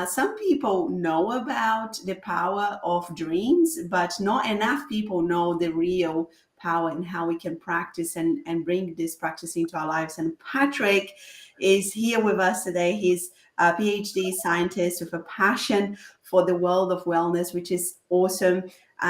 Some people know about the power of dreams, but not enough people know the real power and how we can practice and bring this practice into our lives. And Patrick is here with us today. He's a PhD scientist with a passion for the world of wellness, which is awesome.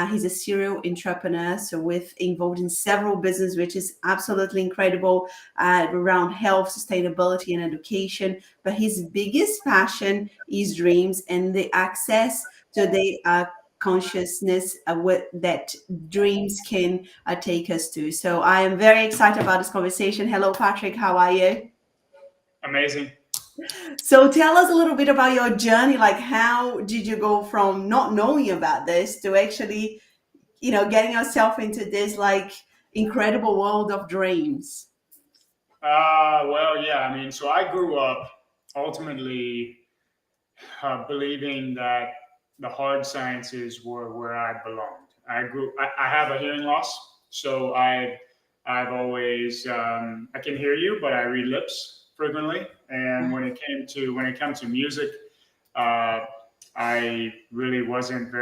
He's a serial entrepreneur, so with involved in several businesses, which is absolutely incredible around health, sustainability, and education. But his biggest passion is dreams and the access to the consciousness that dreams can take us to. So I am very excited about this conversation. Hello, Patrick. How are you? Amazing. So tell us a little bit about your journey. Like, how did you go from not knowing about this to actually, getting yourself into this like incredible world of dreams? Well, yeah, I mean, so I grew up ultimately believing that the hard sciences were where I belonged. I have a hearing loss, so I've always, I can hear you, but I read lips frequently. And when it comes to music, I really I wasn't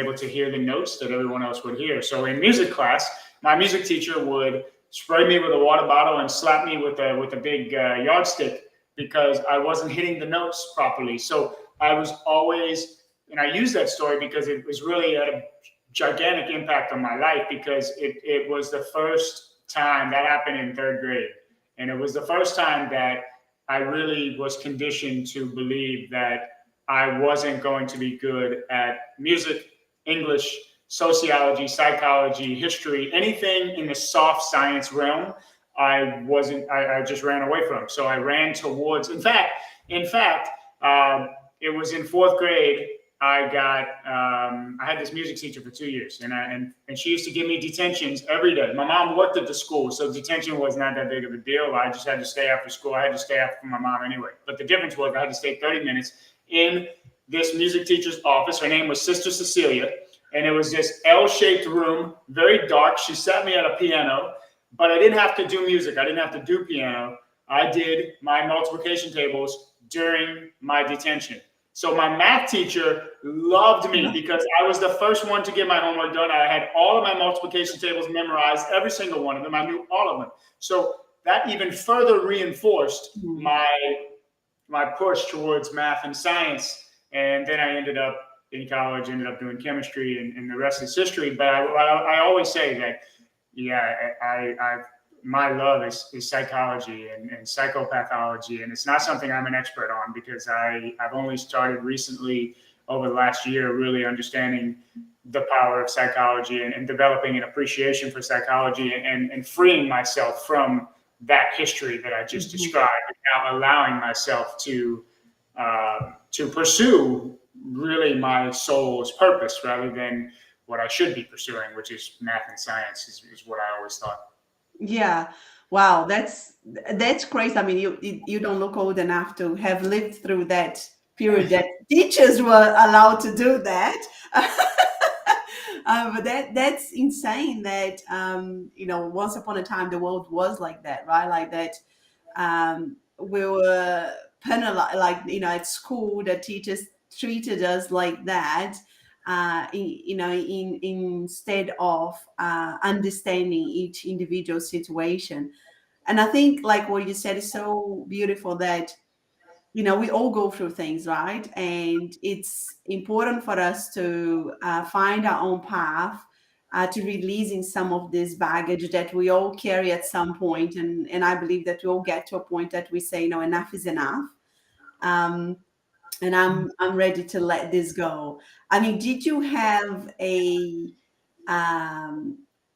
able to hear the notes that everyone else would hear. So in music class, my music teacher would spray me with a water bottle and slap me with a big yardstick because I wasn't hitting the notes properly. So I was always, and I use that story because it was really a gigantic impact on my life, because it was the first time that happened in third grade. And it was the first time that I really was conditioned to believe that I wasn't going to be good at music, English, sociology, psychology, history, anything in the soft science realm. I just ran away from. So I ran towards, in fact, it was in fourth grade. I had this music teacher for 2 years, and she used to give me detentions every day. My mom worked at the school, so detention was not that big of a deal. I just had to stay after school. I had to stay after my mom anyway. But the difference was I had to stay 30 minutes in this music teacher's office. Her name was Sister Cecilia, and it was this L-shaped room, very dark. She sat me at a piano, but I didn't have to do music. I didn't have to do piano. I did my multiplication tables during my detention. So my math teacher loved me because I was the first one to get my homework done. I had all of my multiplication tables memorized, every single one of them. I knew all of them. So that even further reinforced my push towards math and science. And then I ended up in college, ended up doing chemistry, and the rest is history. But I always say that, yeah, my love is psychology and psychopathology, and it's not something I'm an expert on because I've only started recently over the last year really understanding the power of psychology and developing an appreciation for psychology and freeing myself from that history that I just described, and now allowing myself to pursue really my soul's purpose rather than what I should be pursuing, which is math and science is what I always thought. Yeah. Wow, that's crazy. I mean, you don't look old enough to have lived through that period that teachers were allowed to do that. But that's insane that once upon a time the world was like that, right? Like that we were penalized, like at school the teachers treated us like that. Instead of understanding each individual situation. And I think like what you said is so beautiful that, we all go through things, right? And it's important for us to find our own path to releasing some of this baggage that we all carry at some point. And I believe that we all get to a point that we say, enough is enough. And I'm ready to let this go. I mean, did you have an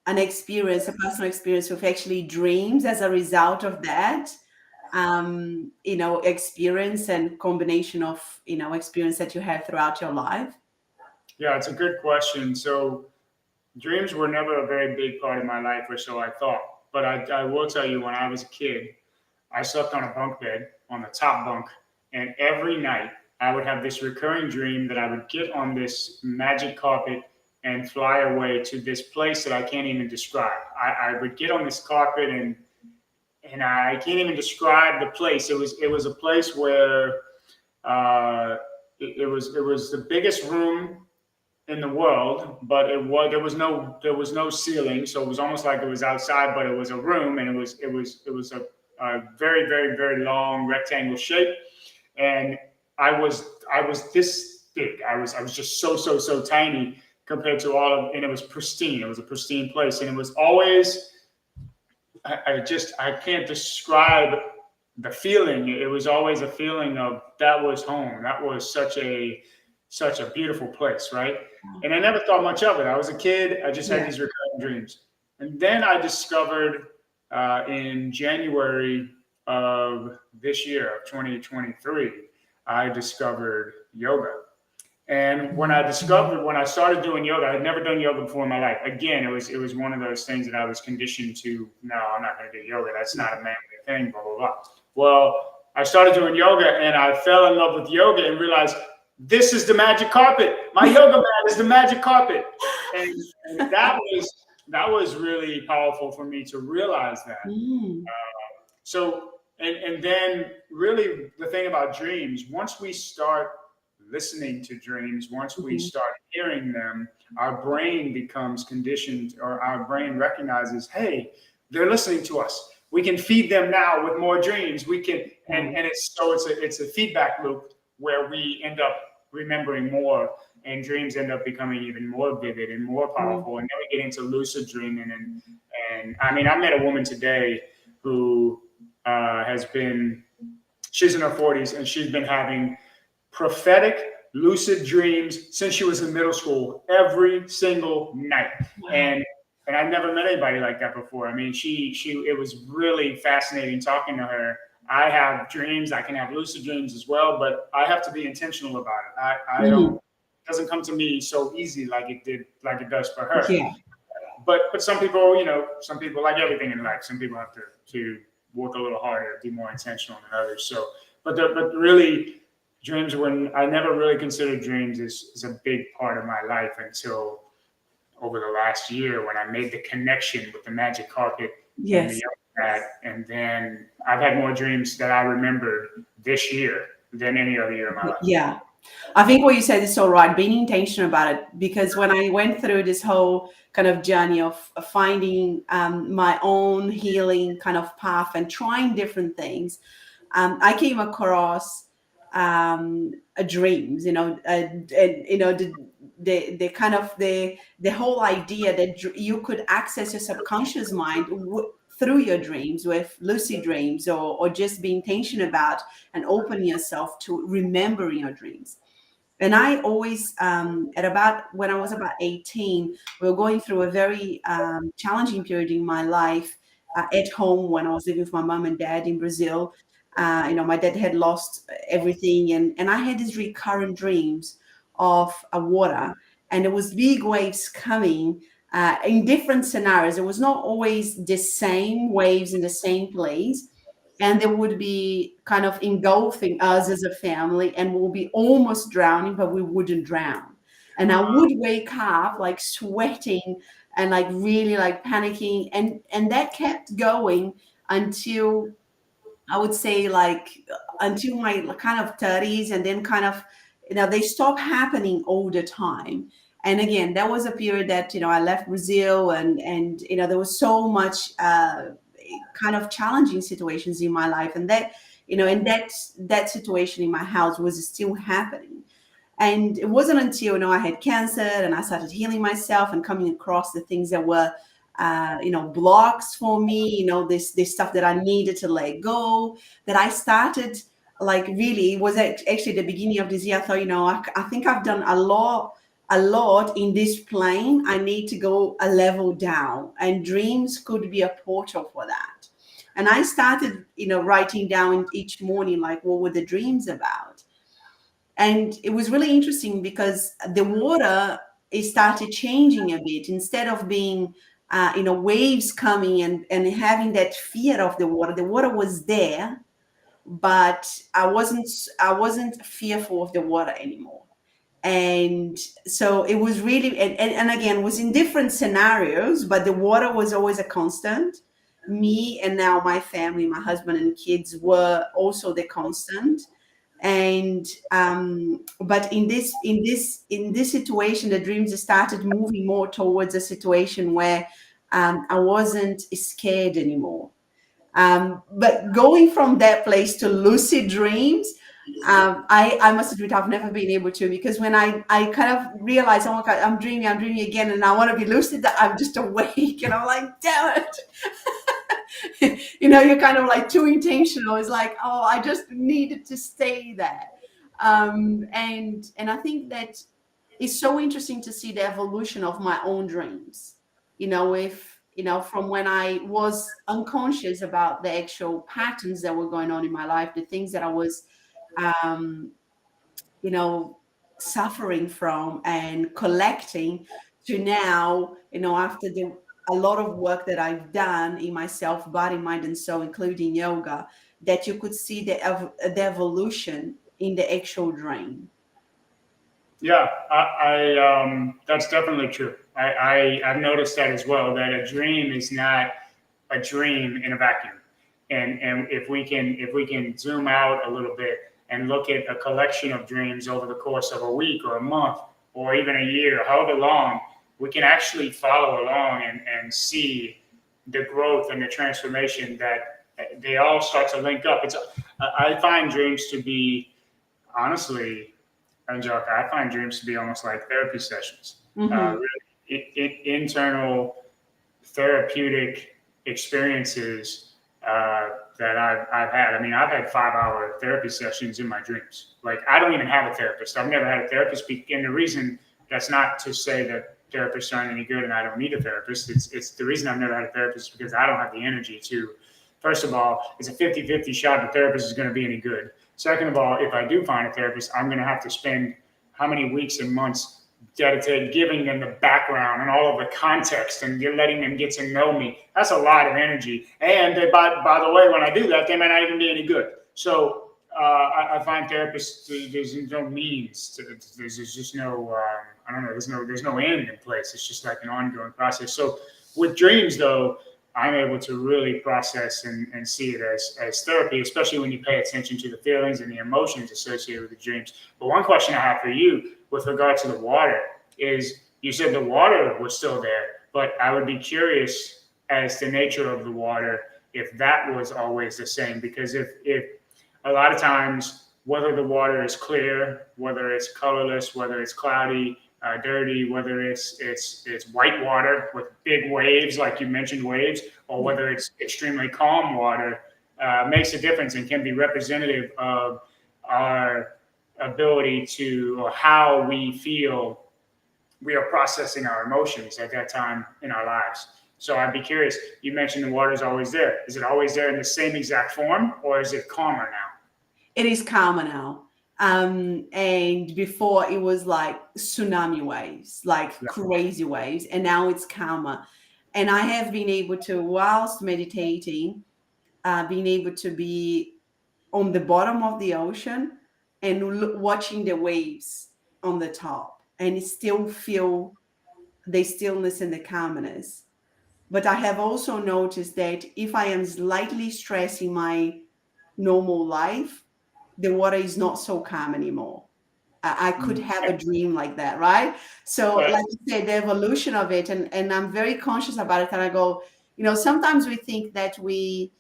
experience, a personal experience with actually dreams as a result of that? Experience and combination of experience that you had throughout your life? Yeah, it's a good question. So dreams were never a very big part of my life, or so I thought. But I will tell you, when I was a kid, I slept on a bunk bed on the top bunk, and every night I would have this recurring dream that I would get on this magic carpet and fly away to this place that I can't even describe. I would get on this carpet and I can't even describe the place. It was a place where it was the biggest room in the world, but there was no ceiling, so it was almost like it was outside, but it was a room, and it was a very, very, very long rectangle shape, and I was this big. I was just so tiny compared to and it was pristine. It was a pristine place, and it was always. I can't describe the feeling. It was always a feeling of that was home. That was such a beautiful place, right? And I never thought much of it. I was a kid. I just had these recurring dreams. And then I discovered in January of this year, of 2023, I discovered yoga. And when I started doing yoga, I had never done yoga before in my life. Again, it was one of those things that I was conditioned to, no, I'm not going to do yoga. That's not a manly thing, blah, blah, blah. Well, I started doing yoga, and I fell in love with yoga and realized this is the magic carpet. My yoga mat is the magic carpet. And that was really powerful for me to realize that. And then really the thing about dreams, once we start listening to dreams, once we start hearing them, our brain becomes conditioned, or our brain recognizes, hey, they're listening to us. We can feed them now with more dreams. We can, and it's a feedback loop where we end up remembering more, and dreams end up becoming even more vivid and more powerful. And then we get into lucid dreaming. And I mean, I met a woman today who she's in her 40s, and she's been having prophetic lucid dreams since she was in middle school every single night. And I've never met anybody like that before. I mean, it was really fascinating talking to her. I have dreams. I can have lucid dreams as well, but I have to be intentional about it. I don't, it doesn't come to me so easy like it does for her. Yeah. But some people, like everything in life, some people have to work a little harder, be more intentional than others. So, but really, dreams, when I never really considered dreams is a big part of my life until over the last year, when I made the connection with the magic carpet and the yoga mat. And then I've had more dreams that I remember this year than any other year of my life. Yeah. I think what you said is so right, being intentional about it, because when I went through this whole kind of journey of finding my own healing kind of path and trying different things, I came across dreams, the kind of the whole idea that you could access your subconscious mind through your dreams with lucid dreams, or just be intentional about and opening yourself to remembering your dreams. And I always, when I was about 18, we were going through a very challenging period in my life at home when I was living with my mom and dad in Brazil. My dad had lost everything, and I had these recurrent dreams of water, and there was big waves coming in different scenarios. It was not always the same waves in the same place, and they would be kind of engulfing us as a family, and we'll be almost drowning, but we wouldn't drown. And I would wake up like sweating and like really like panicking, and that kept going until, I would say, until my kind of 30s, and then kind of, they stop happening all the time. And again, that was a period that, I left Brazil, and there was so much kind of challenging situations in my life, and that, and that situation in my house was still happening. And it wasn't until, I had cancer and I started healing myself and coming across the things that were blocks for me, this stuff that I needed to let go, that I started really, it was actually the beginning of this year. I thought, I think I've done a lot in this plane. I need to go a level down, and dreams could be a portal for that. And I started, writing down each morning, what were the dreams about? And it was really interesting because the water, it started changing a bit. Instead of being waves coming and having that fear of the water was there, but I wasn't fearful of the water anymore. And so it was really, and again, it was in different scenarios, but the water was always a constant. Me, and now my family, my husband and kids, were also the constant. And but in this situation, the dreams started moving more towards a situation where I wasn't scared anymore. But going from that place to lucid dreams, I must admit I've never been able to, because when I kind of realize, oh my God, I'm dreaming again, and I want to be lucid, that I'm just awake, and I'm like, damn it. You're kind of like too intentional. It's like, oh, I just needed to stay there. And I think that it's so interesting to see the evolution of my own dreams. If from when I was unconscious about the actual patterns that were going on in my life, the things that I was um, suffering from and collecting, to now, after a lot of work that I've done in myself, body, mind, and soul, including yoga, that you could see the evolution in the actual dream. Yeah, I that's definitely true. I've noticed that as well, that a dream is not a dream in a vacuum. And if we can zoom out a little bit and look at a collection of dreams over the course of a week or a month or even a year, however long, we can actually follow along and see the growth and the transformation that they all start to link up. I find dreams to be, honestly, Angelica, I find dreams to be almost like therapy sessions. Mm-hmm. Really internal therapeutic experiences that I've had. I mean, I've had 5-hour therapy sessions in my dreams. Like, I don't even have a therapist. I've never had a therapist. And the reason, that's not to say that therapists aren't any good and I don't need a therapist. It's the reason I've never had a therapist, because I don't have the energy to. First of all, it's a 50-50 shot the therapist is going to be any good. Second of all, if I do find a therapist, I'm going to have to spend how many weeks and months dedicated giving them the background and all of the context and letting them get to know me. That's a lot of energy. And by the way, when I do that, they may not even be any good. So I find therapists, there's no means to, there's just no, I don't know, there's no end in place. It's just like an ongoing process. So with dreams, though, I'm able to really process and see it as therapy, especially when you pay attention to the feelings and the emotions associated with the dreams. But one question I have for you with regard to the water is, you said the water was still there, but I would be curious as to the nature of the water, if that was always the same. Because if a lot of times, whether the water is clear, whether it's colorless, whether it's cloudy, dirty, whether it's white water with big waves, like you mentioned, waves, or whether it's extremely calm water, makes a difference and can be representative of our ability to, or how we feel we are processing our emotions at that time in our lives. So I'd be curious, you mentioned the water is always there. Is it always there in the same exact form, or is it calmer now? It is calmer now. And before it was like tsunami waves, like crazy waves, and now it's calmer. And I have been able to, whilst meditating, being able to be on the bottom of the ocean and watching the waves on the top, and still feel the stillness and the calmness. But I have also noticed that if I am slightly stressed in my normal life, the water is not so calm anymore. I could have a dream like that, right? So like you said, the evolution of it, and I'm very conscious about it. And I go, sometimes we think that we've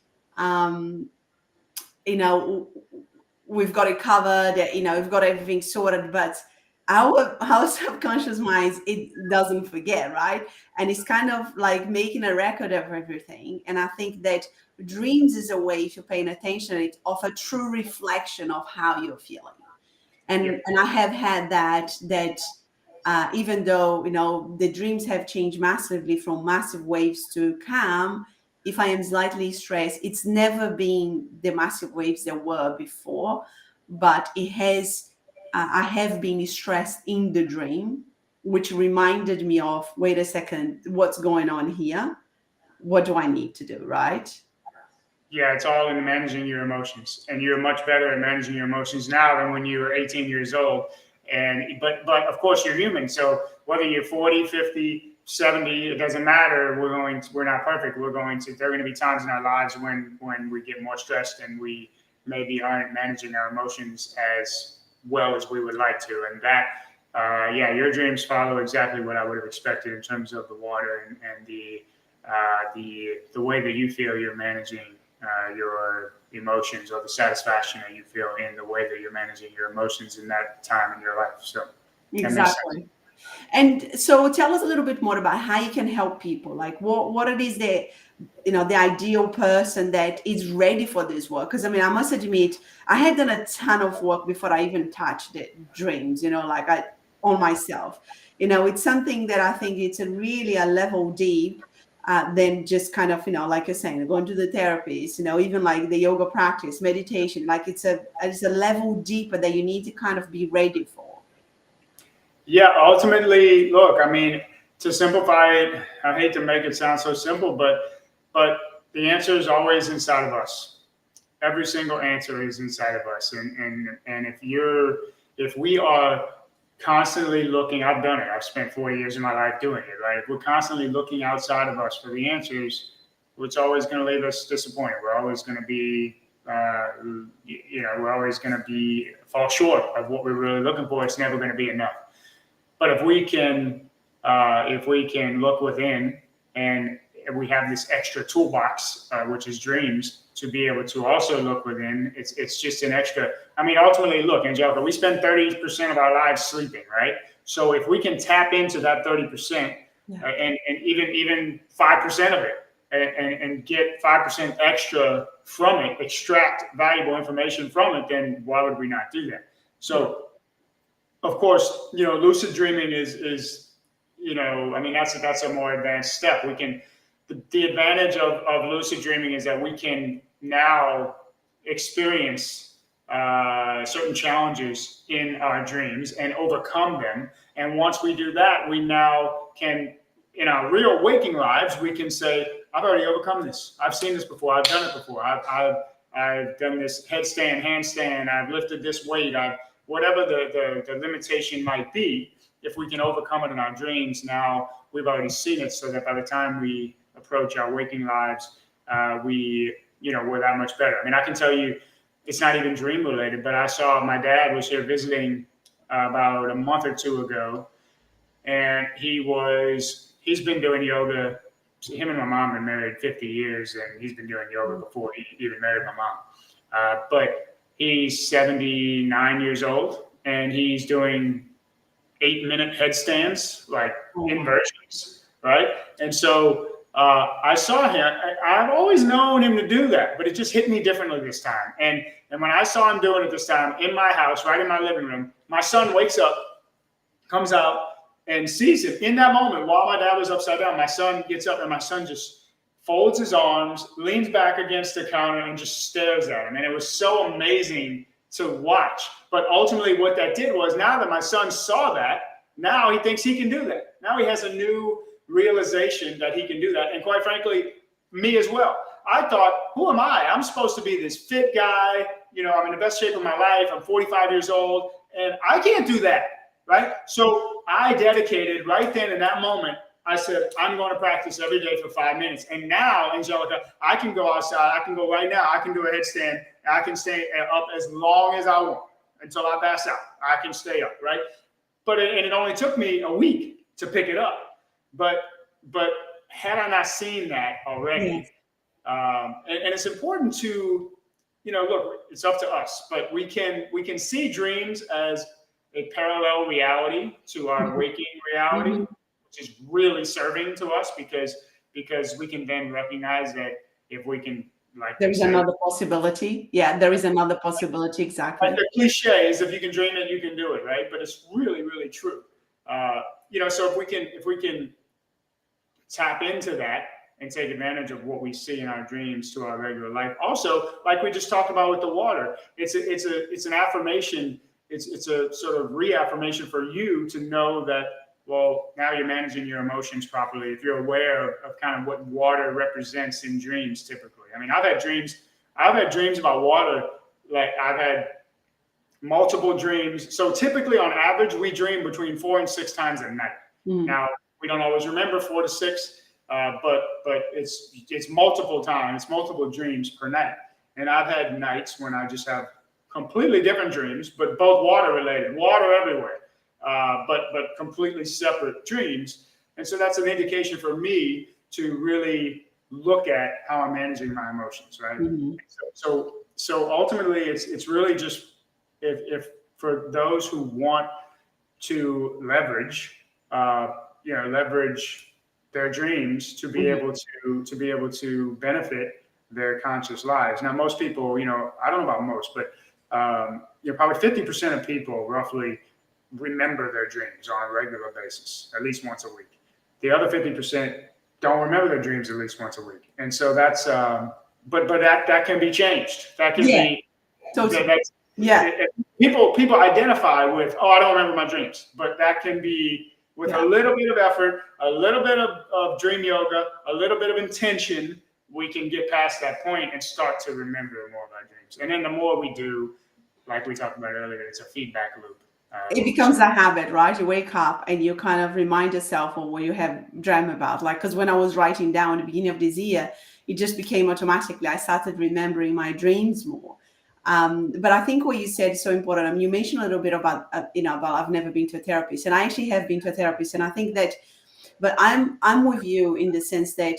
got it covered, we've got everything sorted, but our subconscious minds, it doesn't forget, right? And it's kind of like making a record of everything. And I think that dreams is a way, if you're paying attention, it of a true reflection of how you're feeling. And I have had that even though the dreams have changed massively from massive waves to calm, if I am slightly stressed, it's never been the massive waves there were before, but it has. I have been stressed in the dream, which reminded me of, wait a second, what's going on here? What do I need to do, right? Yeah, it's all in managing your emotions, and you're much better at managing your emotions now than when you were 18 years old. But of course you're human. So whether you're 40, 50, 70, it doesn't matter. We're not perfect. There are going to be times in our lives when we get more stressed and we maybe aren't managing our emotions as well as we would like to. And that, yeah, your dreams follow exactly what I would have expected in terms of the water and the way that you feel you're managing your emotions, or the satisfaction that you feel in the way that you're managing your emotions in that time in your life. So exactly. And so tell us a little bit more about how you can help people. Like what it is that, the ideal person that is ready for this work. Because I mean, I must admit, I had done a ton of work before I even touched the dreams, on myself. It's something that I think it's really a level deep than just kind of, like you're saying, going to the therapist, even like the yoga practice, meditation, like it's a level deeper that you need to kind of be ready for. Yeah, ultimately, look, I mean, to simplify it, I hate to make it sound so simple, but the answer is always inside of us. Every single answer is inside of us. And if we are constantly looking, I've done it. I've spent 40 years of my life doing it, right? If we're constantly looking outside of us for the answers, it's always going to leave us disappointed. We're always going to be, we're always going to fall short of what we're really looking for. It's never going to be enough. But if we can look within, and we have this extra toolbox, which is dreams, to be able to also look within, it's just an extra. I mean, ultimately, look, Angelica, we spend 30% of our lives sleeping, right? So if we can tap into that 30%, and even 5% of it, and get 5% extra from it, extract valuable information from it, then why would we not do that? So, of course, lucid dreaming is I mean, that's a more advanced step. We can, the advantage of lucid dreaming is that we can now experience certain challenges in our dreams and overcome them. And once we do that, we now can, in our real waking lives, we can say, I've already overcome this. I've seen this before. I've done it before. I've done this headstand, handstand. I've lifted this weight. Whatever the limitation might be, if we can overcome it in our dreams, now we've already seen it, so that by the time we approach our waking lives, we're that much better. I mean, I can tell you, it's not even dream related, but I saw my dad was here visiting about a month or two ago, and he's been doing yoga. Him and my mom have been married 50 years, and he's been doing yoga before he even married my mom. But he's 79 years old, and he's doing 8-minute headstands, like inversions, right? And so I saw him. I've always known him to do that, but it just hit me differently this time. And when I saw him doing it this time in my house, right in my living room, my son wakes up, comes out, and sees it. In that moment, while my dad was upside down, my son gets up, and my son just folds his arms, leans back against the counter, and just stares at him. And it was so amazing to watch. But ultimately what that did was, now that my son saw that, now he thinks he can do that. Now he has a new realization that he can do that. And quite frankly, me as well. I thought, who am I? I'm supposed to be this fit guy. I'm in the best shape of my life. I'm 45 years old, and I can't do that, right? So I dedicated right then in that moment. I said, I'm going to practice every day for 5 minutes. And now, Angelica, I can go outside. I can go right now. I can do a headstand. I can stay up as long as I want until I pass out. I can stay up, right? But it only took me a week to pick it up. But had I not seen that already, and it's important to, look, it's up to us, but we can see dreams as a parallel reality to our waking reality, which is really serving to us because we can then recognize that if we can, like, there is another possibility. Yeah, there is another possibility. Exactly. Like the cliche is, if you can dream it, you can do it, right? But it's really, really true. So if we can tap into that and take advantage of what we see in our dreams to our regular life. Also, like we just talked about with the water, it's an affirmation. It's a sort of reaffirmation for you to know that, well, now you're managing your emotions properly. If you're aware of kind of what water represents in dreams, typically. I mean, I've had dreams about water. Like, I've had multiple dreams. So typically, on average, we dream between 4 and 6 times a night. Now, we don't always remember 4 to 6, but it's multiple times, multiple dreams per night. And I've had nights when I just have completely different dreams, but both water related, water everywhere, but completely separate dreams. And so that's an indication for me to really look at how I'm managing my emotions, right? Mm-hmm. So ultimately, it's really just if for those who want to leverage, leverage their dreams to be able to benefit their conscious lives. Now, most people, I don't know about most, but probably 50% of people roughly remember their dreams on a regular basis, at least once a week. The other 50% don't remember their dreams at least once a week, and so that's but that can be changed. That can be totally. People identify with, I don't remember my dreams, but that can be with a little bit of effort, a little bit of dream yoga, a little bit of intention. We can get past that point and start to remember more of our dreams. And then the more we do, like we talked about earlier, it's a feedback loop. It becomes a habit, right? You wake up and you kind of remind yourself of what you have dreamt about. Like, because when I was writing down at the beginning of this year, it just became automatically, I started remembering my dreams more. But I think what you said is so important. I mean, you mentioned a little bit about, about I've never been to a therapist, and I actually have been to a therapist. And I think that, but I'm with you in the sense that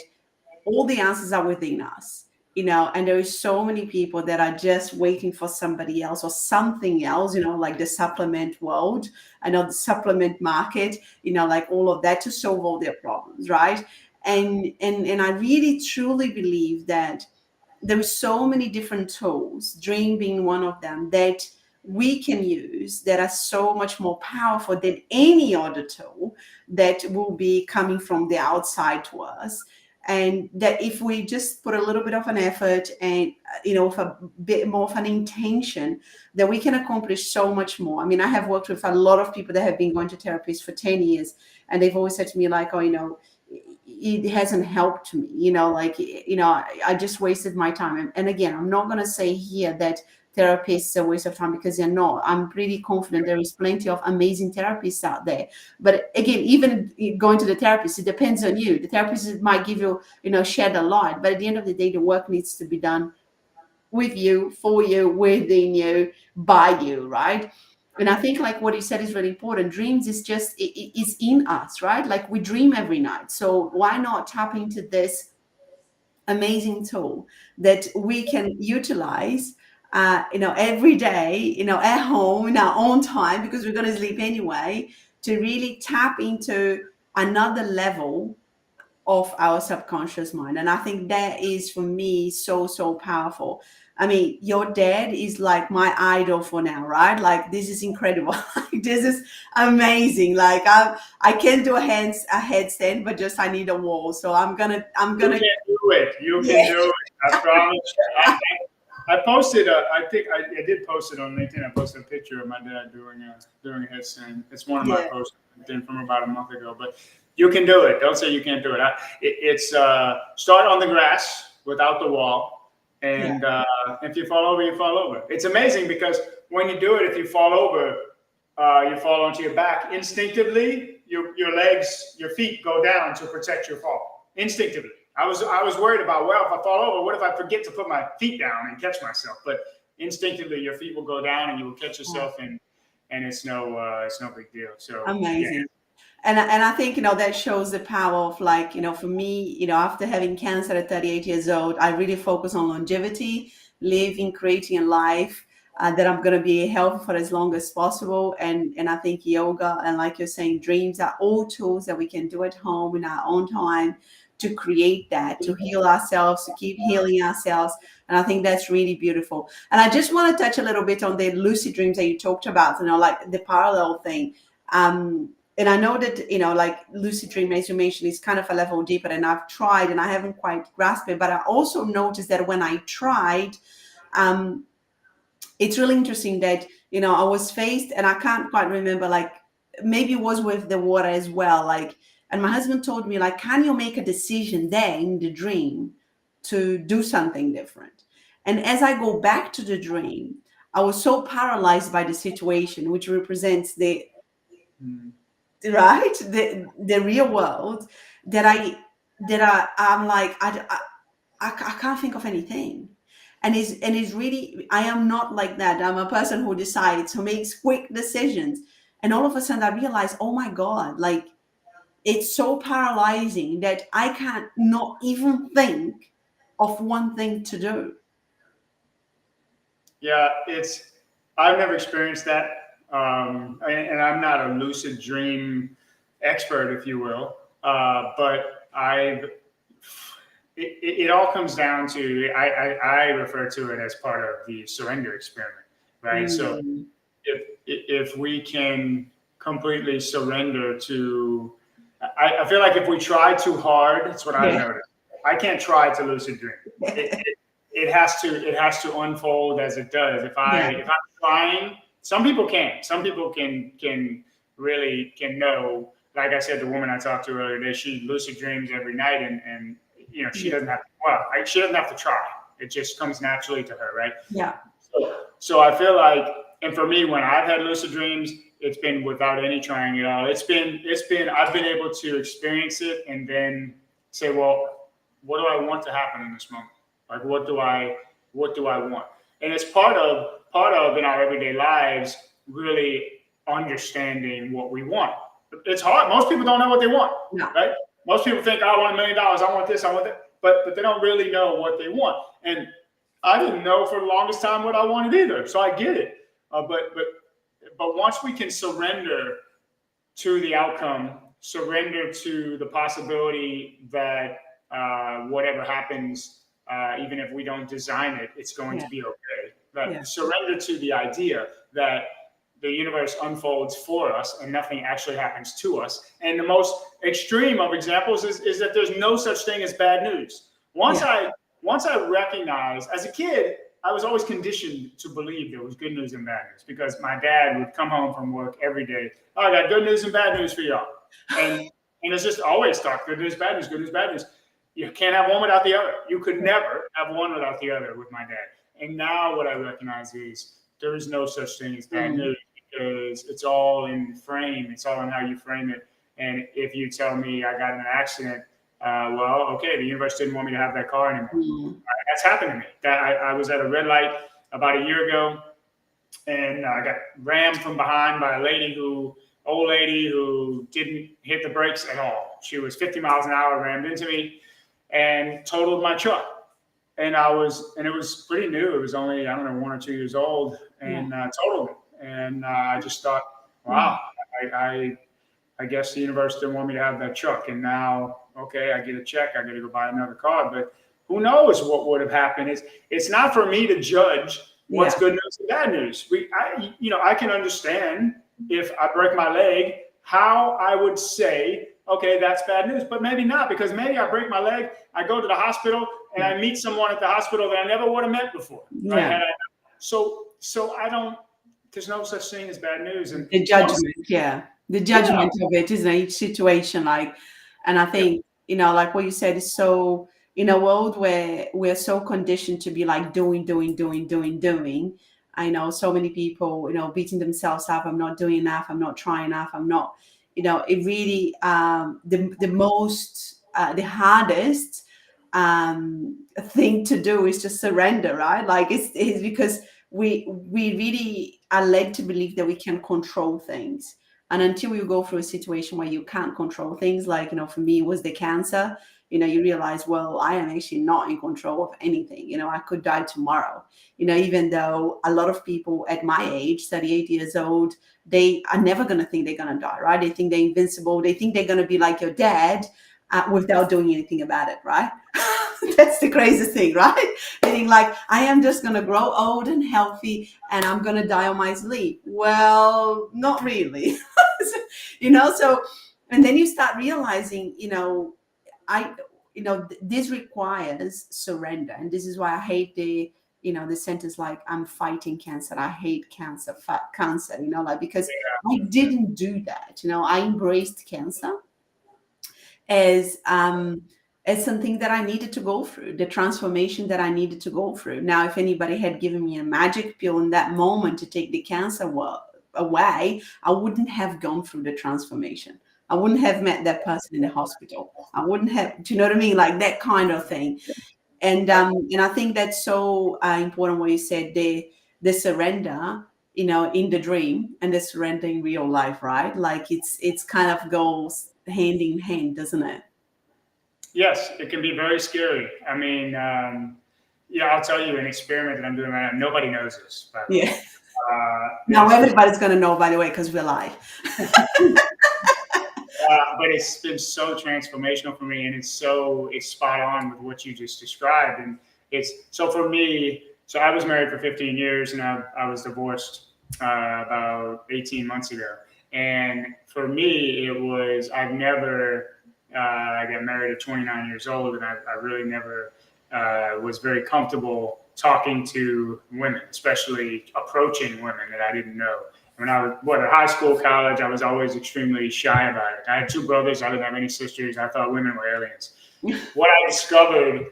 all the answers are within us. And there is so many people that are just waiting for somebody else or something else, like the supplement world, the supplement market, like all of that to solve all their problems, right? And I really truly believe that there are so many different tools, dream being one of them, that we can use that are so much more powerful than any other tool that will be coming from the outside to us. And that if we just put a little bit of an effort and, with a bit more of an intention, that we can accomplish so much more. I mean, I have worked with a lot of people that have been going to therapists for 10 years, and they've always said to me like, it hasn't helped me, I just wasted my time. And again, I'm not going to say here that therapists are a waste of time, because they're not. I'm pretty confident there is plenty of amazing therapists out there. But again, even going to the therapist, it depends on you. The therapist might give you, shed a lot, but at the end of the day, the work needs to be done with you, for you, within you, by you, right? And I think like what you said is really important. Dreams is just, it is in us, right? Like we dream every night. So why not tap into this amazing tool that we can utilize every day, at home in our own time, because we're going to sleep anyway, to really tap into another level of our subconscious mind. And I think that is, for me, so, so powerful. I mean, your dad is like my idol for now, right? Like, this is incredible. This is amazing. Like, I can't do a headstand, but just I need a wall. So I'm gonna. You can do it. You can do it. I promise. I posted. I think I did post it on LinkedIn. I posted a picture of my dad doing a headstand. It's one of my posts from about a month ago. But you can do it. Don't say you can't do it. It's start on the grass without the wall, and if you fall over, you fall over. It's amazing because when you do it, if you fall over, you fall onto your back. Instinctively, your legs, your feet go down to protect your fall. Instinctively. I was worried about, well, if I fall over, what if I forget to put my feet down and catch myself? But instinctively, your feet will go down and you will catch yourself, and it's no big deal. So amazing. Yeah. And I think, that shows the power of, like, for me, after having cancer at 38 years old, I really focus on longevity, living, creating a life that I'm going to be healthy for as long as possible. And I think yoga and, like you're saying, dreams are all tools that we can do at home in our own time to create that, to heal ourselves, to keep healing ourselves. And I think that's really beautiful. And I just want to touch a little bit on the lucid dreams that you talked about, like the parallel thing. And I know that, like lucid dream, as you mentioned, is kind of a level deeper, and I've tried and I haven't quite grasped it. But I also noticed that when I tried, it's really interesting that, I was faced, and I can't quite remember, like maybe it was with the water as well. Like, and my husband told me, like, can you make a decision there in the dream to do something different? And as I go back to the dream, I was so paralyzed by the situation, which represents the real world, that I'm like, I can't think of anything. And it's really, I am not like that. I'm a person who decides, who makes quick decisions. And all of a sudden I realized, oh my God, like it's so paralyzing that I can't not even think of one thing to do. Yeah, I've never experienced that. And I'm not a lucid dream expert, if you will. But it all comes down to, I refer to it as part of the surrender experiment, right? So if we can completely surrender to, I feel like if we try too hard, that's what I've noticed. I can't try to lucid dream. It has to unfold as it does. If I'm trying, some people can. Some people can really know. Like I said, the woman I talked to earlier today, she lucid dreams every night, and you know, she doesn't have to, she doesn't have to try. It just comes naturally to her, right? Yeah. So I feel like, and for me, when I've had lucid dreams, it's been without any trying at all. It's been I've been able to experience it and then say, well, what do I want to happen in this moment? Like, what do I want? And it's part of in our everyday lives, really understanding what we want. It's hard. Most people don't know what they want, right? Most people think, I want $1 million. I want this. I want that. But they don't really know what they want. And I didn't know for the longest time what I wanted either. So I get it. But once we can surrender to the outcome, surrender to the possibility that whatever happens, even if we don't design it, it's going to be okay. But surrender to the idea that the universe unfolds for us and nothing actually happens to us. And the most extreme of examples is that there's no such thing as bad news. Once I recognized, as a kid, I was always conditioned to believe there was good news and bad news because my dad would come home from work every day. Oh, I got good news and bad news for y'all. And it's just always talk, good news, bad news, bad news. You can't have one without the other. You could never have one without the other with my dad. And now what I recognize is there is no such thing as bad news because it's all in frame. It's all in how you frame it. And if you tell me I got in an accident, well, okay, the universe didn't want me to have that car anymore. That's happened to me. I was at a red light about a year ago, and I got rammed from behind by a old lady who didn't hit the brakes at all. She was 50 miles an hour, rammed into me, and totaled my truck. And it was pretty new. It was only, I don't know, 1 or 2 years old, and totaled it. And I just thought, wow, I guess the universe didn't want me to have that truck. And now, okay, I get a check. I got to go buy another car. But who knows what would have happened? It's not for me to judge what's good news and bad news. I can understand if I break my leg, how I would say, okay, that's bad news, but maybe not, because maybe I break my leg, I go to the hospital, and I meet someone at the hospital that I never would have met before. Right? So I don't. There's no such thing as bad news. And the judgment, the judgment of it is in each situation. Like, and I think like what you said is so. In a world where we're so conditioned to be like doing. I know so many people, beating themselves up. I'm not doing enough. I'm not trying enough. I'm not. It really the hardest thing to do is to surrender, right? Like it's because we really are led to believe that we can control things, and until you go through a situation where you can't control things, like for me it was the cancer. You realize, well, I am actually not in control of anything. I could die tomorrow. Even though a lot of people at my age, 38 years old, they are never going to think they're going to die, right? They think they're invincible. They think they're going to be like your dad without doing anything about it, right? That's the craziest thing, right? They think like, I am just going to grow old and healthy and I'm going to die on my sleep. Well, not really. So, and then you start realizing, this requires surrender. And this is why I hate the sentence like, I'm fighting cancer. I hate cancer, fight cancer, because I didn't do that. I embraced cancer as something that I needed to go through, the transformation that I needed to go through. Now, if anybody had given me a magic pill in that moment to take the cancer away, I wouldn't have gone through the transformation. I wouldn't have met that person in the hospital. I wouldn't have, do you know what I mean? Like that kind of thing. And I think that's so important what you said, the surrender, in the dream, and the surrender in real life, right? Like it's kind of goes hand in hand, doesn't it? Yes, it can be very scary. I mean, yeah, I'll tell you an experiment that I'm doing right now. Nobody knows this, by the way. Yeah. Now everybody's going to know, by the way, because we're live. But it's been so transformational for me, and it's spot on with what you just described. And so for me, so I was married for 15 years, and I was divorced about 18 months ago. And for me, it was, I got married at 29 years old, and I really never was very comfortable talking to women, especially approaching women that I didn't know. When I was at high school, college, I was always extremely shy about it. I had 2 brothers. I didn't have any sisters. I thought women were aliens. What I discovered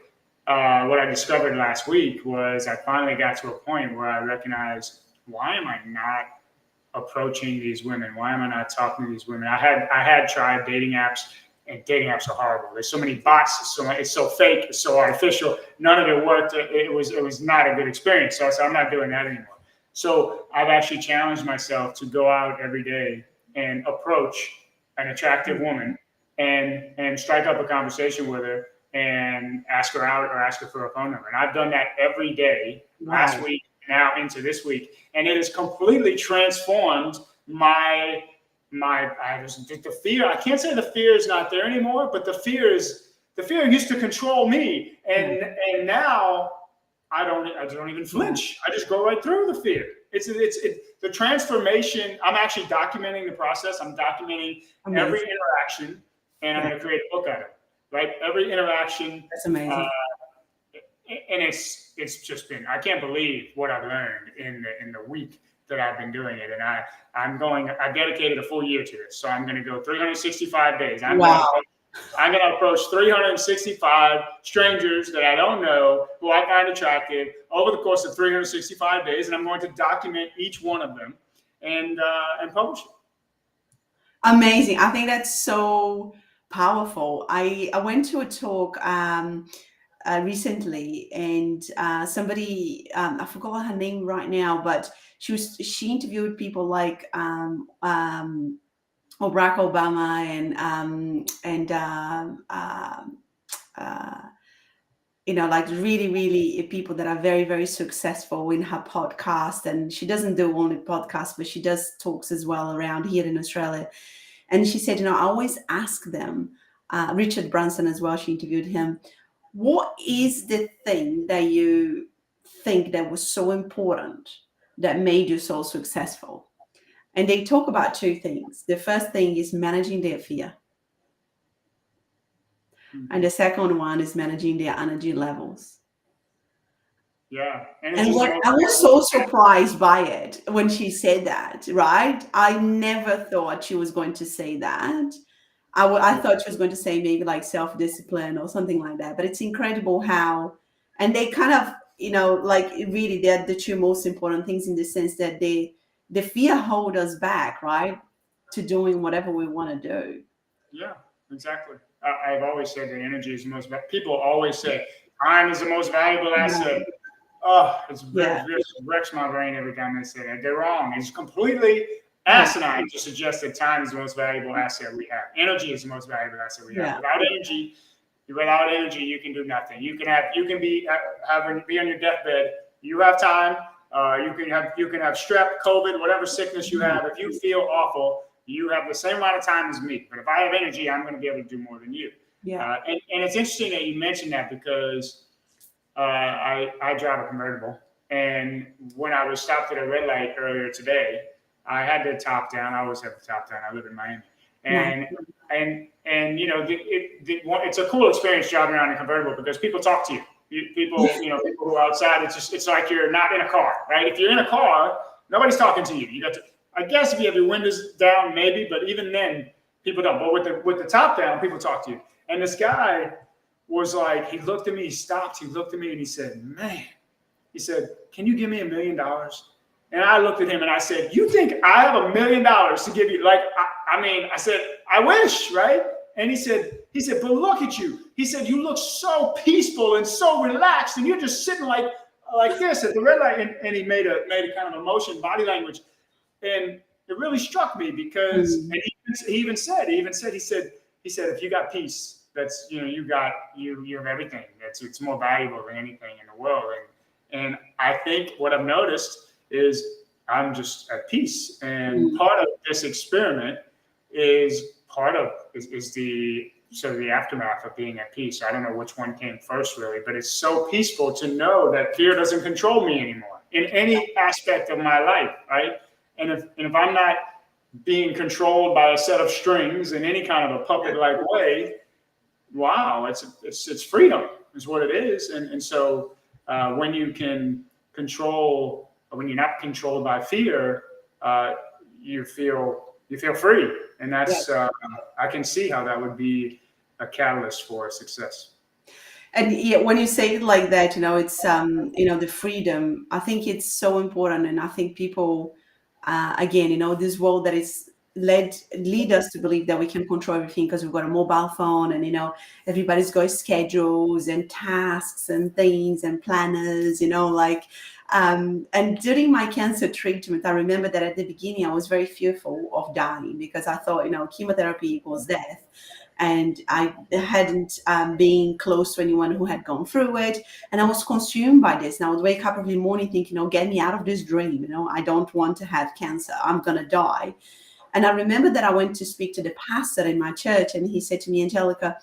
last week was I finally got to a point where I recognized, why am I not approaching these women? Why am I not talking to these women? I had tried dating apps, and dating apps are horrible. There's so many bots. It's so fake. It's so artificial. None of it worked. It was not a good experience. So I said, I'm not doing that anymore. So I've actually challenged myself to go out every day and approach an attractive woman and strike up a conversation with her and ask her out or ask her for a phone number. And I've done that every day last week, now into this week. And it has completely transformed the fear. I can't say the fear is not there anymore, but the fear used to control me. And now I don't even flinch. I just go right through the fear. It's the transformation. I'm actually documenting the process. I'm documenting every interaction, and I'm going to create a book out of it. Right, every interaction. That's amazing. And it's just been, I can't believe what I've learned in the week that I've been doing it. And I dedicated a full year to this. So I'm going to go 365 days. I'm going to approach 365 strangers that I don't know, who I find attractive, over the course of 365 days. And I'm going to document each one of them and publish it. Amazing. I think that's so powerful. I went to a talk recently, and somebody, I forgot her name right now, but she interviewed people like Barack Obama and like really people that are very, very successful in her podcast. And she doesn't do only podcasts, but she does talks as well around here in Australia. And she said, I always ask them, Richard Branson as well, she interviewed him, what is the thing that you think that was so important that made you so successful? And they talk about 2 things. The first thing is managing their fear. And the second one is managing their energy levels. Yeah. And I was so surprised by it when she said that, right? I never thought she was going to say that. I thought she was going to say maybe like self-discipline or something like that. But it's incredible how, and they kind of, like really they're the 2 most important things, in the sense that the fear hold us back, right? To doing whatever we want to do. Yeah, exactly. I've always said that energy is the most, people always say time is the most valuable asset. Oh, it wrecks my brain every time they say that. They're wrong. It's completely asinine to suggest that time is the most valuable asset we have. Energy is the most valuable asset we have. Without energy, you can do nothing. You can be on your deathbed. You have time. You can have strep, COVID, whatever sickness you have. If you feel awful, you have the same amount of time as me. But if I have energy, I'm going to be able to do more than you. Yeah. And it's interesting that you mentioned that, because I drive a convertible, and when I was stopped at a red light earlier today, I had the top down. I always have the top down. I live in Miami, and it's a cool experience driving around in a convertible, because people talk to you. People who are outside. It's like you're not in a car, right? If you're in a car, nobody's talking to you. You got to, I guess, if you have your windows down, maybe, but even then, people don't. But with the top down, people talk to you. And this guy was like, he looked at me, he stopped, he looked at me, and he said, "Man," he said, "can you give me $1 million?" And I looked at him and I said, "You think I have $1 million to give you?" Like, I mean, I said, "I wish," right? And he said, but look at you. He said, you look so peaceful and so relaxed, and you're just sitting like this at the red light. And he made a kind of emotion, body language. And it really struck me because, and he said, if you got peace, that's, you have everything. It's more valuable than anything in the world. And I think what I've noticed is I'm just at peace. And part of this experiment is the sort of the aftermath of being at peace. I don't know which one came first, really, but it's so peaceful to know that fear doesn't control me anymore in any aspect of my life, right? And if I'm not being controlled by a set of strings in any kind of a puppet-like way, wow, it's freedom is what it is. And so when you can control, when you're not controlled by fear, you feel free. And that's, I can see how that would be a catalyst for success. And yeah, when you say it like that, it's, the freedom, I think it's so important. And I think people, again, this world that is lead us to believe that we can control everything because we've got a mobile phone and, everybody's got schedules and tasks and things and planners, and during my cancer treatment, I remember that at the beginning, I was very fearful of dying because I thought, chemotherapy equals death. And I hadn't been close to anyone who had gone through it. And I was consumed by this. And I would wake up every morning thinking, get me out of this dream. I don't want to have cancer. I'm going to die. And I remember that I went to speak to the pastor in my church. And he said to me, Angelica,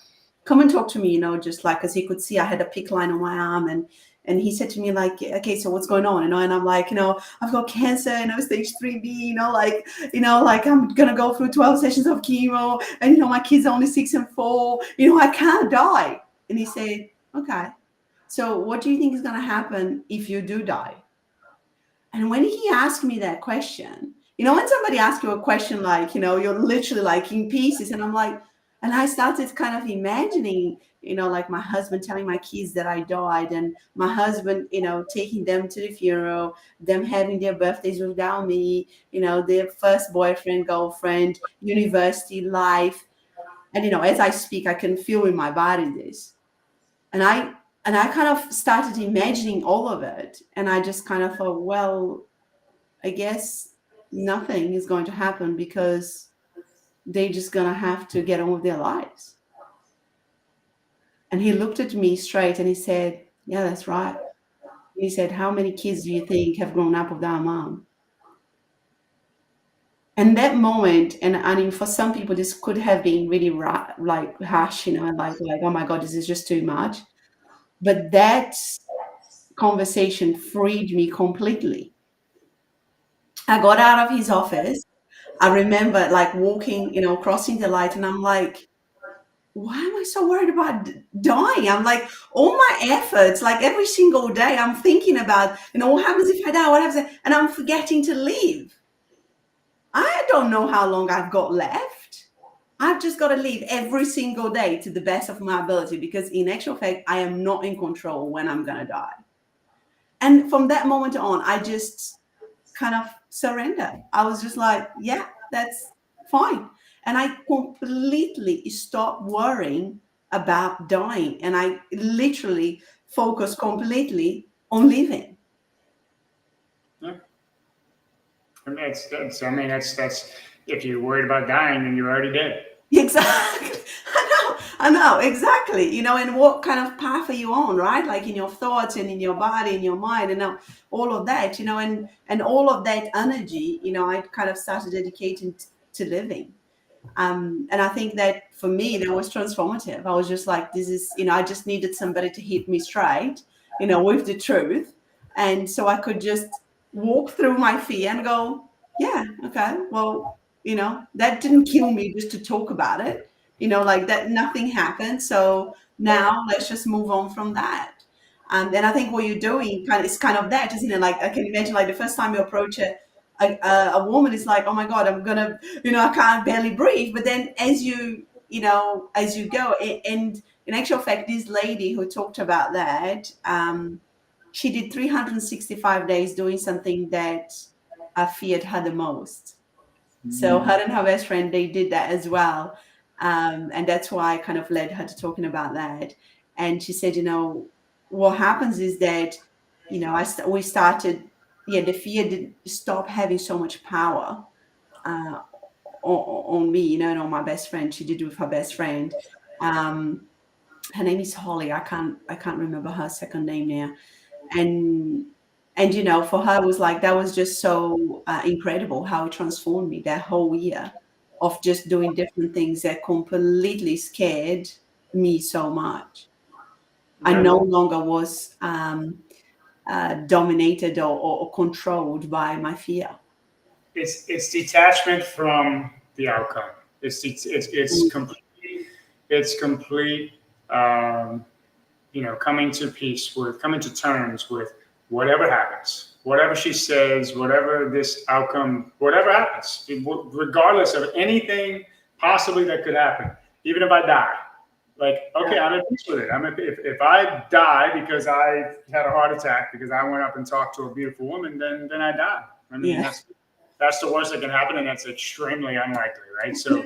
come and talk to me, just like, because he could see I had a PICC line on my arm. And he said to me, like, okay, so what's going on? And I'm like, I've got cancer, stage 3B, I'm going to go through 12 sessions of chemo. And, my kids are only 6 and 4, I can't die. And he said, okay, so what do you think is going to happen if you do die? And when he asked me that question, when somebody asks you a question like, you're literally like in pieces. And I'm like, and I started kind of imagining, like my husband telling my kids that I died and my husband, taking them to the funeral, them having their birthdays without me, their first boyfriend, girlfriend, university life. And, as I speak, I can feel in my body this. And I kind of started imagining all of it. And I just kind of thought, well, I guess nothing is going to happen because they're just going to have to get on with their lives. And he looked at me straight and he said, yeah, that's right. He said, how many kids do you think have grown up without a mom? And that moment, and I mean, for some people, this could have been really like harsh, like, oh my God, this is just too much. But that conversation freed me completely. I got out of his office. I remember like walking, crossing the light, and I'm like, why am I so worried about dying? I'm like, all my efforts, like every single day, I'm thinking about, what happens if I die? What happens? And I'm forgetting to live. I don't know how long I've got left. I've just got to live every single day to the best of my ability, because in actual fact, I am not in control when I'm going to die. And from that moment on, I just kind of surrendered. I was just like, yeah, that's fine. And I completely stopped worrying about dying. And I literally focused completely on living. Yeah. And that's if you're worried about dying, then you're already dead. Exactly. I know, exactly. And what kind of path are you on, right? Like in your thoughts and in your body, in your mind, and all of that, and all of that energy, I kind of started dedicating to living. And I think that for me, that was transformative. I was just like, this is, I just needed somebody to hit me straight, with the truth. And so I could just walk through my fear and go, yeah, okay, well, that didn't kill me just to talk about it. Like that, nothing happened. So now let's just move on from that. And I think what you're doing is kind of that, isn't it? Like I can imagine, like the first time you approach a woman, is like, oh my God, I'm gonna, I can't barely breathe. But then as you go, and in actual fact, this lady who talked about that, she did 365 days doing something that I feared her the most. So her and her best friend, they did that as well. And that's why I kind of led her to talking about that. And she said, what happens is that, we started, the fear did stop having so much power on me, and on my best friend. She did with her best friend. Her name is Holly. I can't remember her second name now. And for her, it was like, that was just so incredible how it transformed me that whole year of just doing different things that completely scared me so much. I no longer was dominated or controlled by my fear. It's detachment from the outcome. It's complete. It's complete. Coming to terms with whatever happens, whatever she says, whatever this outcome, whatever happens, regardless of anything possibly that could happen, even if I die. Like, okay, I'm at peace with it. If I die because I had a heart attack because I went up and talked to a beautiful woman, then I die. I mean, that's the worst that can happen, and that's extremely unlikely, right? So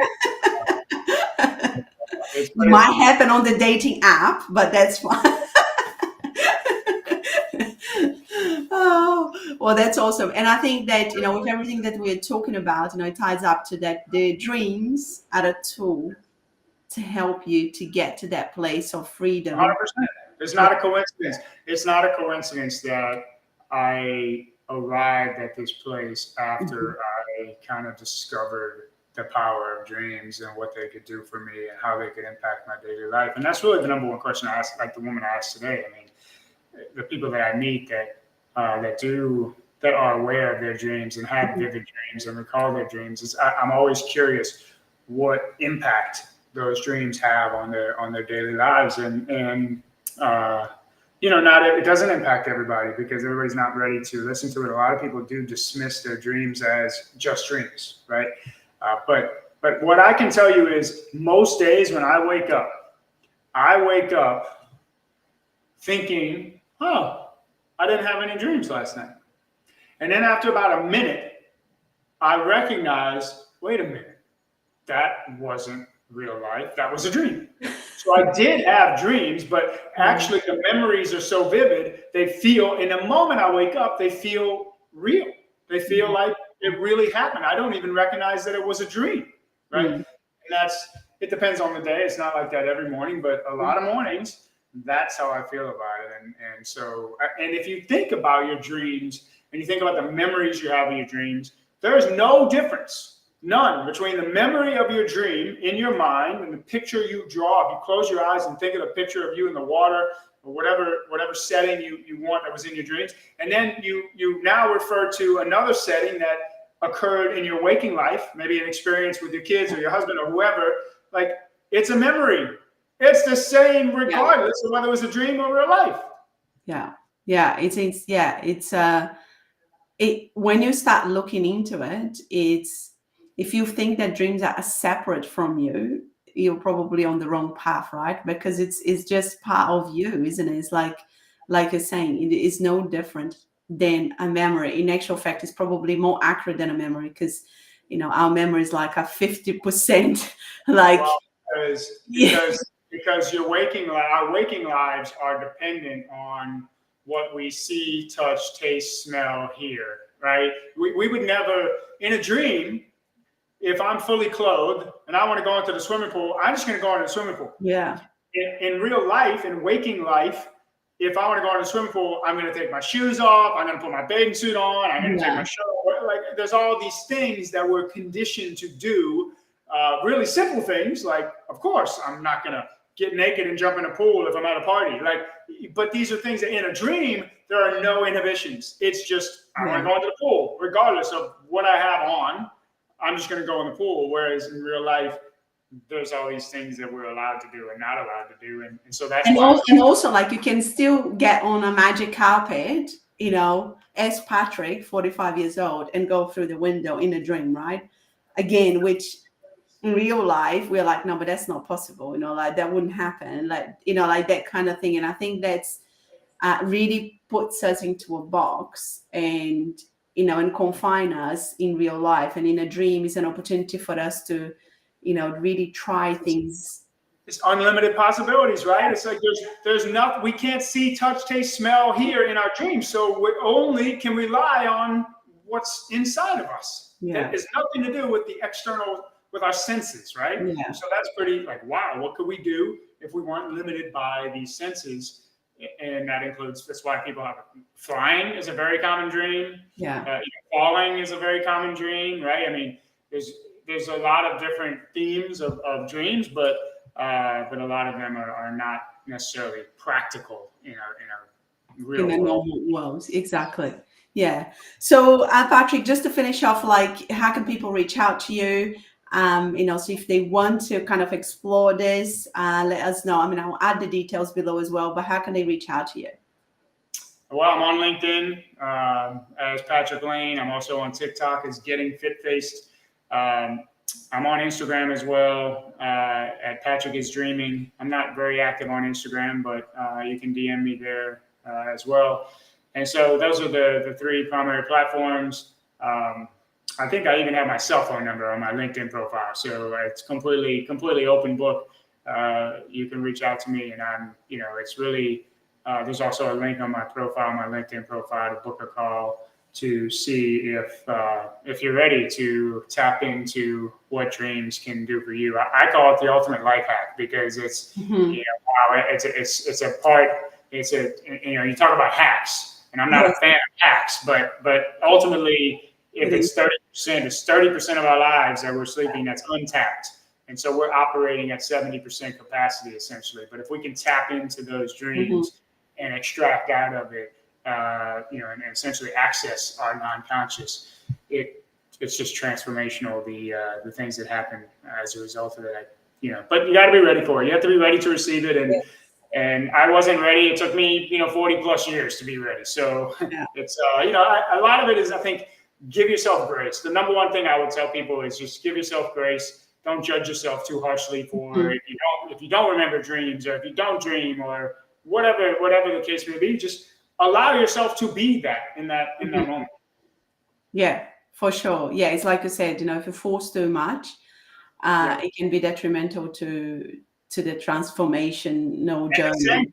it might happen on the dating app, but that's fine. Oh, well, that's awesome. And I think that, with everything that we're talking about, it ties up to that the dreams are a tool to help you to get to that place of freedom. 100%. It's not a coincidence. It's not a coincidence that I arrived at this place after I kind of discovered the power of dreams and what they could do for me and how they could impact my daily life. And that's really the number one question I ask, like the woman I asked today. I mean, the people that I meet that are aware of their dreams and have vivid dreams and recall their dreams, I'm always curious what impact those dreams have on their daily lives. And it doesn't impact everybody because everybody's not ready to listen to it. A lot of people do dismiss their dreams as just dreams, right? But what I can tell you is most days when I wake up thinking, oh, I didn't have any dreams last night. And then after about a minute, I recognize, wait a minute, that wasn't real life. That was a dream. So I did have dreams, but actually the memories are so vivid. They feel, in the moment I wake up, they feel real. They feel like it really happened. I don't even recognize that it was a dream, right? And it depends on the day. It's not like that every morning, but a lot of mornings, that's how I feel about it. And so if you think about your dreams and you think about the memories you have of your dreams, there's no difference. None between the memory of your dream in your mind and the picture you draw. If you close your eyes and think of the picture of you in the water or whatever setting you want that was in your dreams, and then you now refer to another setting that occurred in your waking life, maybe an experience with your kids or your husband or whoever, like it's a memory. It's the same regardless of whether it was a dream or real life. When you start looking into it, if you think that dreams are separate from you, you're probably on the wrong path, right? Because it's just part of you, isn't it? It's like you're saying, it is no different than a memory. In actual fact, it's probably more accurate than a memory because, our memory is like a 50%. Because our waking lives are dependent on what we see, touch, taste, smell, hear, right? We would never, in a dream, if I'm fully clothed and I want to go into the swimming pool, I'm just going to go into the swimming pool. Yeah. In real life, in waking life, if I want to go into the swimming pool, I'm going to take my shoes off. I'm going to put my bathing suit on. I'm going to take my shirt off. Like, there's all these things that we're conditioned to do. Really simple things. Like, of course, I'm not going to get naked and jump in a pool if I'm at a party. But these are things that in a dream, there are no inhibitions. It's just, I want to go into the pool, regardless of what I have on. I'm just going to go in the pool. Whereas in real life, there's all these things that we're allowed to do and not allowed to do. And so that's and also like you can still get on a magic carpet, as Patrick, 45 years old, and go through the window in a dream, right? Again, which in real life, we're like, no, but that's not possible. Like that wouldn't happen. Like, like that kind of thing. And I think that's really puts us into a box and, and confine us in real life. And in a dream is an opportunity for us to, really try things. It's unlimited possibilities, right? It's like there's nothing, we can't see, touch, taste, smell, hear in our dreams. So we only can rely on what's inside of us. Yeah. It has nothing to do with the external, with our senses, right? Yeah. So that's pretty like, wow, what could we do if we weren't limited by these senses? And that includes, that's why people have flying is a very common dream. Yeah. Falling is a very common dream, right? I mean, there's a lot of different themes of dreams, but a lot of them are not necessarily practical in our real world. Normal world. Exactly. Yeah. So Patrick, just to finish off, like, how can people reach out to you? So if they want to kind of explore this, let us know. I mean, I'll add the details below as well, but how can they reach out to you? Well, I'm on LinkedIn as Patrick Laine. I'm also on TikTok as 𝗤𝗙𝗂𝗧𝗂𝗧𝗂𝗧. I'm on Instagram as well at Patrick is Dreaming. I'm not very active on Instagram, but you can DM me there as well. And so those are the three primary platforms. I think I even have my cell phone number on my LinkedIn profile. So it's completely open book. You can reach out to me, and I'm, it's really, there's also a link on my profile, my LinkedIn profile, to book a call to see if you're ready to tap into what dreams can do for you. I call it the ultimate life hack, because it's, it's a part, you talk about hacks, and I'm not a fan of hacks, but ultimately, if it's 30%, it's 30% of our lives that we're sleeping that's untapped. And so we're operating at 70% capacity, essentially. But if we can tap into those dreams and extract out of it, and essentially access our non-conscious, it's just transformational, the things that happen as a result of it. But you got to be ready for it. You have to be ready to receive it. And I wasn't ready. It took me, 40 plus years to be ready. So it's, a lot of it is, I think, give yourself grace. The number one thing I would tell people is just give yourself grace. Don't judge yourself too harshly for if you don't remember dreams, or if you don't dream, or whatever the case may be. Just allow yourself to be that in that moment. Yeah, for sure. Yeah, it's like you said, if you force too much, it can be detrimental to the transformation, journey.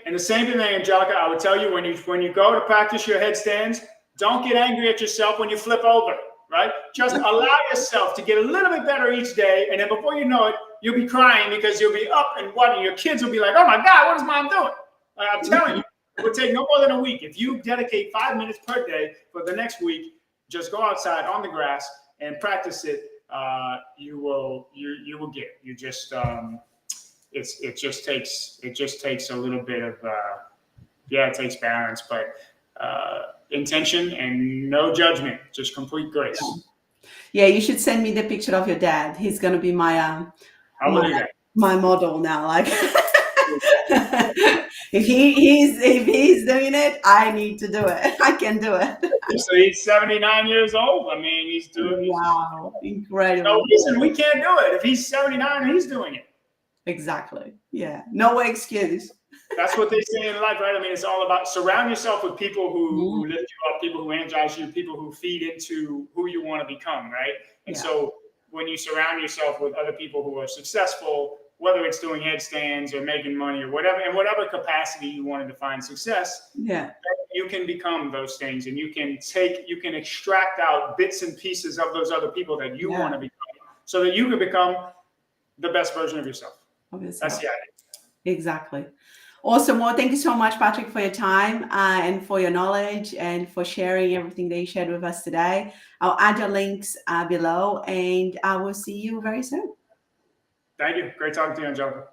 And the same thing, Angelica, I would tell you, when you go to practice your headstands, don't get angry at yourself when you flip over, right? Just allow yourself to get a little bit better each day. And then before you know it, you'll be crying because you'll be up and what, your kids will be like, oh my God, what is mom doing? I'm telling you, it would take no more than a week. If you dedicate 5 minutes per day for the next week, just go outside on the grass and practice it. You will get it. You just, it just takes a little bit of, it takes balance, but, intention and no judgment, just complete grace. Yeah, you should send me the picture of your dad. He's gonna be my model now. Like, if he's doing it, I need to do it. I can do it. So he's 79 years old. I mean, he's doing. Wow, incredible. No reason we can't do it. If he's 79 and he's doing it. Exactly. Yeah. No excuse. That's what they say in life, right? I mean, it's all about surround yourself with people who lift you up, people who energize you, people who feed into who you want to become, right? And so when you surround yourself with other people who are successful, whether it's doing headstands or making money or whatever, in whatever capacity you want to define success, you can become those things, and you can extract out bits and pieces of those other people that you want to become, so that you can become the best version of yourself. That's the idea. Exactly. Awesome. Well, thank you so much, Patrick, for your time and for your knowledge and for sharing everything that you shared with us today. I'll add your links below, and I will see you very soon. Thank you. Great talking to you, Angelica.